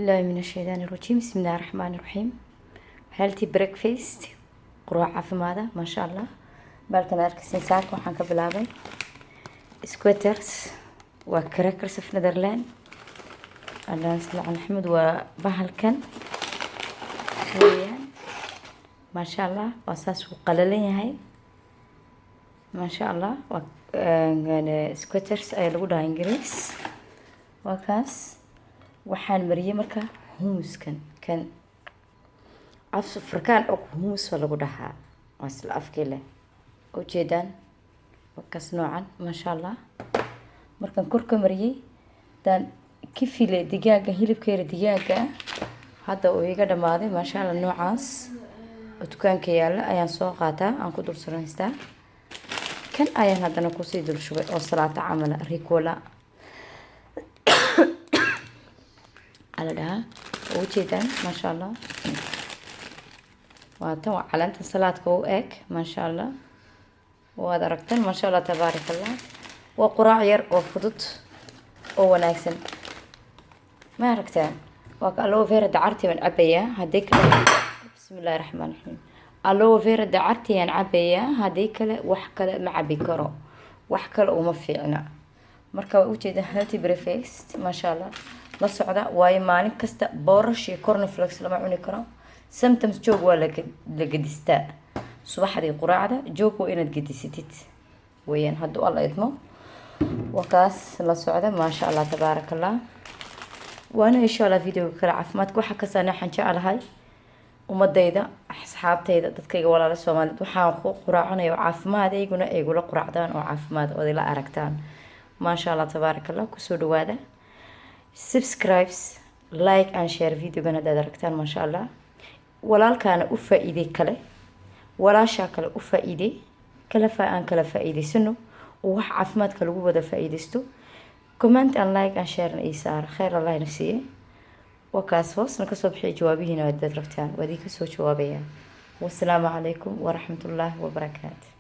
الله من الشيطان الرجيم. بسم الله الرحمن الرحيم. healthy breakfast قروع caafimaada ما شاء الله. balkan arkaysan saaka waxaan ka bilaabay squatters waa crackers of Netherland. Allah subhanahu Ahmed waa bahalkan weeyaan ما شاء الله waa saas uu qalalan yahay ما شاء الله waa squatters ay lagu dhahay Ingiriis waa kaas waxaan mariyay marka humuskan kan af Afrikaan oo humus lagu dhahaa waa isla afkeele oo jeedaan wakaas noocan ma sha Allah markan korka mariyay dan kifile digaaga hilibkeeda digaaga hadda uu iga dhamaaday ma sha Allah noocaas oo dukaanka yaala ayaan soo qaataa aan ku dul saraystaa kan ayaan hadana ku sii dul shubay oo salaata camal ricola على ده وجدا ما شاء الله واتو علامة الصلاة كوئك ما شاء الله ودركتن ما شاء الله تبارك الله وقراع ير وفضت وناكسن ما ركتان وقالوا فيرا دعرتي من عبية هديك بسم الله الرحمن الرحيم قالوا فيرا دعرتي من عبية هديك وحكل مع بكرة وحكل ومفيعنا مركب وجدا هلتي بريفيست ما شاء الله la socda way maalin kasta boorash iyo cornflakes lama cuni karo sometimes joog waa la gadistaa subaxdii quraacda joog waa inaad gadisatid weeyaan haduu alla idmo wakaas la socda ma sha Allah tabarakallah waana insha Allah video kala caafimaadka waxa ka sanaxan jecelahay umadayda asxaabtayda dadkayga walaalo Soomaaliyeed waxaan ku quraacanayo caafimaad ayguna aygula quraacdaan oo caafimaad oo ila aragtaan ma sha Allah tabarakallah ku soo dhawaada subscribes like and share video gana daragtaan ma sha Allah walaalkaana u faa'iiday kale walaasha kale u faa'iiday kala faa'iidaysano oo wax caafimaadka lagu wada faa'iidaysto comment and like and share na isaar khair Allah nafsiye wakaas hoosna ka soo bixi jawaabihiina daragtaan wadii ka soo jawaabaya wassalaamu calaykum wa rahmatullahi wa barakaatuh.